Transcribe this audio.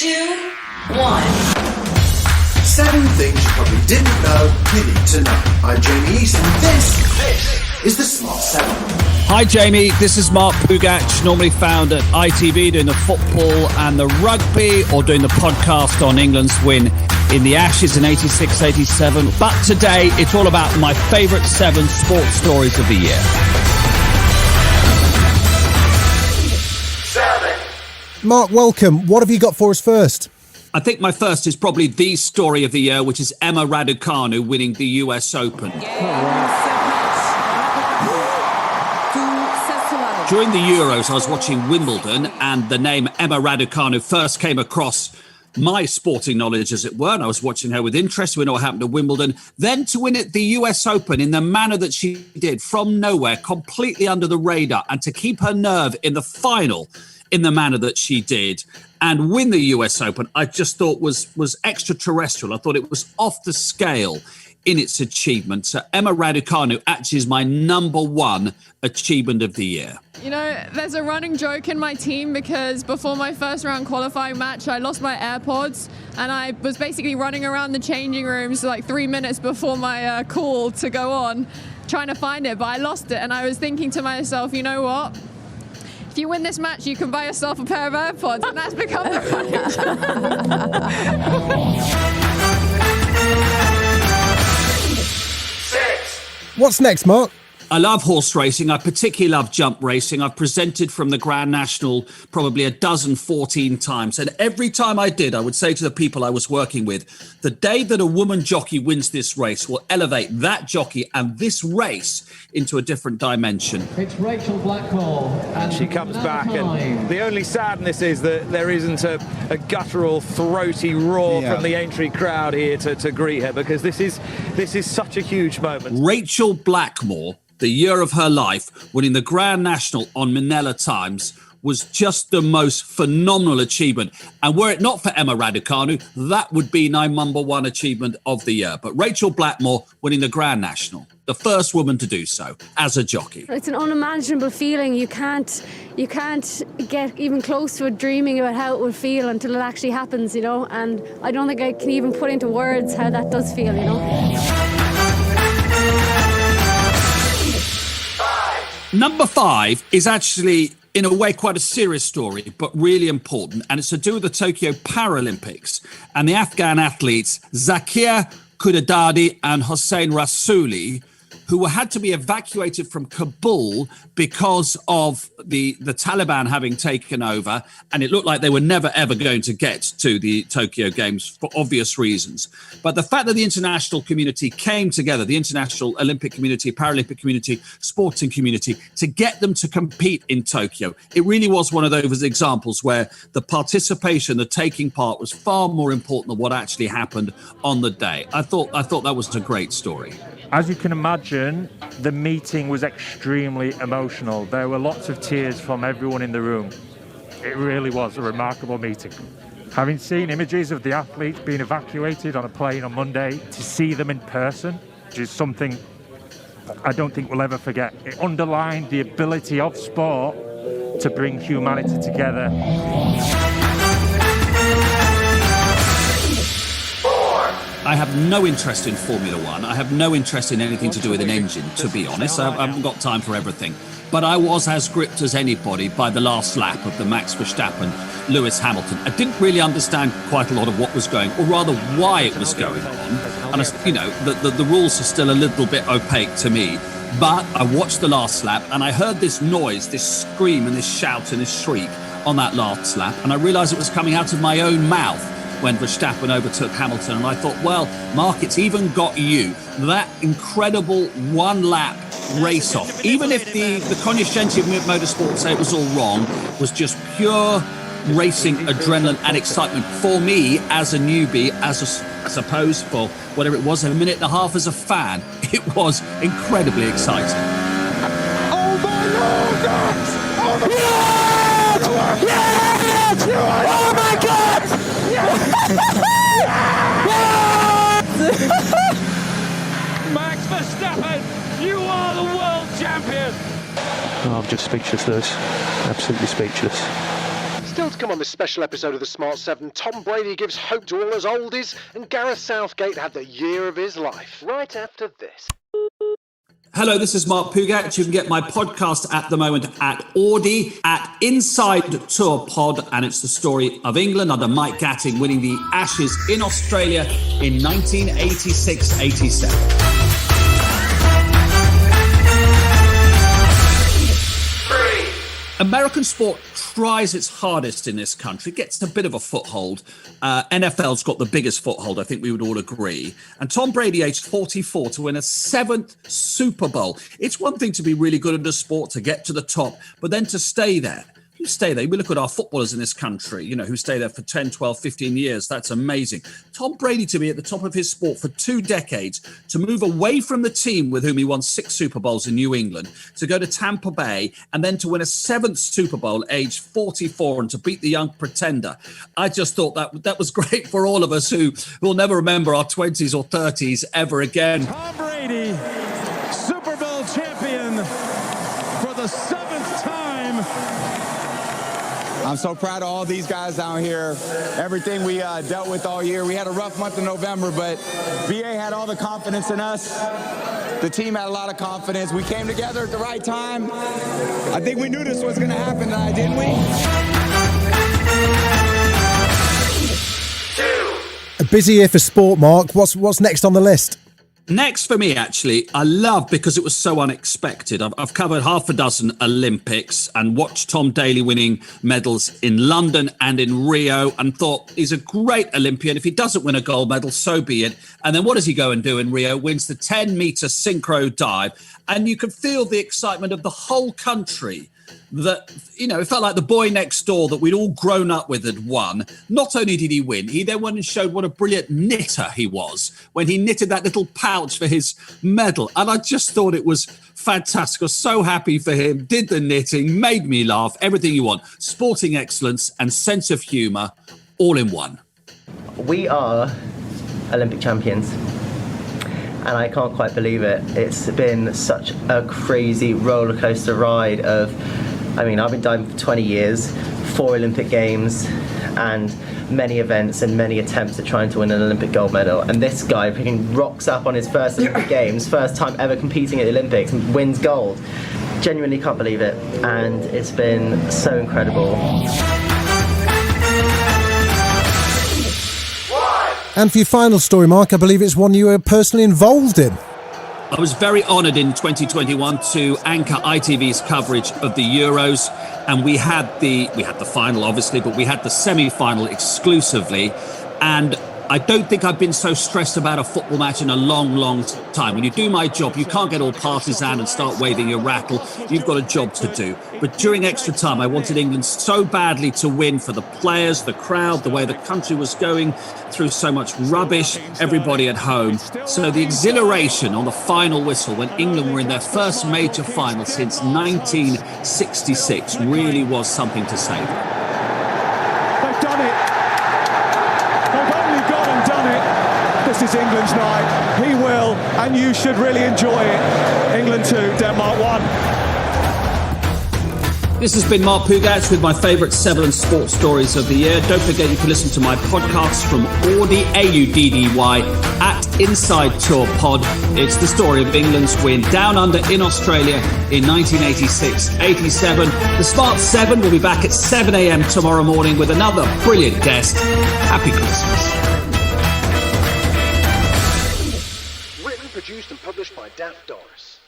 2, 1. 7 things you probably didn't know you need to know. I'm Jamie East, and this is the Smart 7. Hi Jamie, this is Mark Pougatch, normally found at ITV doing the football and the rugby, or doing the podcast on England's win in the Ashes in 86-87. But today it's all about my favourite 7 sports stories of the year. 7. Mark, welcome. What have you got for us first? I think my first is probably the story of the year, which is Emma Raducanu winning the US Open. During the Euros, I was watching Wimbledon, and the name Emma Raducanu first came across my sporting knowledge, as it were, and I was watching her with interest. We know what happened at Wimbledon. Then to win at the US Open in the manner that she did, from nowhere, completely under the radar, and to keep her nerve in the final in the manner that she did and win the US Open, I just thought was extraterrestrial. I thought it was off the scale in its achievement. So Emma Raducanu actually is my number 1 achievement of the year. You know, there's a running joke in my team because before my first round qualifying match, I lost my AirPods, and I was basically running around the changing rooms like 3 minutes before my call to go on, trying to find it, but I lost it. And I was thinking to myself, you know what? If you win this match, you can buy yourself a pair of AirPods, and that's become the running joke. What's next, Mark? I love horse racing. I particularly love jump racing. I've presented from the Grand National probably 14 times. And every time I did, I would say to the people I was working with, the day that a woman jockey wins this race will elevate that jockey and this race into a different dimension. It's Rachel Blackmore. And she comes back, and the only sadness is that there isn't a guttural, throaty roar from the entry crowd here to greet her, because this is such a huge moment. Rachel Blackmore, the year of her life, winning the Grand National on Minella Times, was just the most phenomenal achievement. And were it not for Emma Raducanu, that would be my number 1 achievement of the year. But Rachel Blackmore winning the Grand National, the first woman to do so as a jockey. It's an unimaginable feeling. You can't get even close to it, dreaming about how it would feel until it actually happens, you know. And I don't think I can even put into words how that does feel, you know. Number 5 is actually, in a way, quite a serious story, but really important. And it's to do with the Tokyo Paralympics and the Afghan athletes Zakir Kudadadi and Hossein Rassouli, who had to be evacuated from Kabul because of the Taliban having taken over. And it looked like they were never, ever going to get to the Tokyo Games for obvious reasons. But the fact that the international community came together, the international Olympic community, Paralympic community, sporting community, to get them to compete in Tokyo, it really was one of those examples where the participation, the taking part, was far more important than what actually happened on the day. I thought that was a great story. As you can imagine, the meeting was extremely emotional. There were lots of tears from everyone in the room. It really was a remarkable meeting. Having seen images of the athletes being evacuated on a plane on Monday, to see them in person, which is something I don't think we'll ever forget. It underlined the ability of sport to bring humanity together. I have no interest in Formula One. I have no interest in anything to do with an engine, to be honest. I haven't got time for everything. But I was as gripped as anybody by the last lap of the Max Verstappen, Lewis Hamilton. I didn't really understand quite a lot of what was going, or rather why it was going on. And, the rules are still a little bit opaque to me. But I watched the last lap, and I heard this noise, this scream and this shout and this shriek on that last lap. And I realised it was coming out of my own mouth when Verstappen overtook Hamilton. And I thought, well, Mark, it's even got you. That incredible one-lap race-off, even if the cognoscenti of motorsport say it was all wrong, was just pure racing adrenaline and excitement for me as a newbie, I suppose for whatever it was, a minute and a half as a fan. It was incredibly exciting. Oh my Lord! Oh my God! Yes! Oh my God! Max Verstappen, you are the world champion! Oh, I'm just speechless, Lewis. Absolutely speechless. Still to come on this special episode of the Smart 7, Tom Brady gives hope to all us oldies, and Gareth Southgate had the year of his life. Right after this. Hello, this is Mark Pougatch. You can get my podcast at the moment at Audi, at Inside Tour Pod, and it's the story of England under Mike Gatting winning the Ashes in Australia in 1986-87. American sport tries its hardest in this country, gets a bit of a foothold. NFL's got the biggest foothold, I think we would all agree. And Tom Brady, aged 44, to win a 7th Super Bowl. It's one thing to be really good at a sport, to get to the top, but then to stay there. You stay there. We look at our footballers in this country, who stay there for 10, 12, 15 years. That's amazing. Tom Brady to be at the top of his sport for 2 decades, to move away from the team with whom he won 6 Super Bowls in New England, to go to Tampa Bay, and then to win a 7th Super Bowl, aged 44, and to beat the young pretender. I just thought that was great for all of us who will never remember our 20s or 30s ever again. Tom Brady, Super Bowl champion for the 7th time. I'm so proud of all these guys down here. Everything we dealt with all year. We had a rough month in November, but VA had all the confidence in us. The team had a lot of confidence. We came together at the right time. I think we knew this was going to happen tonight, didn't we? A busy year for sport, Mark. What's next on the list? Next for me, actually, I love because it was so unexpected. I've covered half a dozen Olympics and watched Tom Daley winning medals in London and in Rio and thought he's a great Olympian. If he doesn't win a gold medal, so be it. And then what does he go and do in Rio? Wins the 10-meter synchro dive. And you could feel the excitement of the whole country. That, it felt like the boy next door that we'd all grown up with had won. Not only did he win, he then went and showed what a brilliant knitter he was when he knitted that little pouch for his medal. And I just thought it was fantastic. I was so happy for him, did the knitting, made me laugh, everything you want. Sporting excellence and sense of humour, all in one. We are Olympic champions. And I can't quite believe it. It's been such a crazy roller coaster ride I've been diving for 20 years, 4 Olympic Games, and many events and many attempts at trying to win an Olympic gold medal. And this guy freaking rocks up on his first Olympic Games, first time ever competing at the Olympics, and wins gold. Genuinely can't believe it. And it's been so incredible. And for your final story, Mark, I believe it's one you were personally involved in. I was very honoured in 2021 to anchor ITV's coverage of the Euros, and we had the final, obviously, but we had the semi-final exclusively. And I don't think I've been so stressed about a football match in a long, long time. When you do my job, you can't get all partisan and start waving your rattle. You've got a job to do. But during extra time, I wanted England so badly to win, for the players, the crowd, the way the country was going through so much rubbish, everybody at home. So the exhilaration on the final whistle when England were in their first major final since 1966 really was something to savour. They've done it. This is England's night. He will, and you should really enjoy it. England 2, Denmark 1. This has been Mark Pougatch with my favourite 7 sports stories of the year. Don't forget you can listen to my podcast from Audi, A-U-D-D-Y, at Inside Tour Pod. It's the story of England's win down under in Australia in 1986-87. The Smart 7 will be back at 7 a.m. tomorrow morning with another brilliant guest. Happy Christmas. Produced and published by Daft Doris.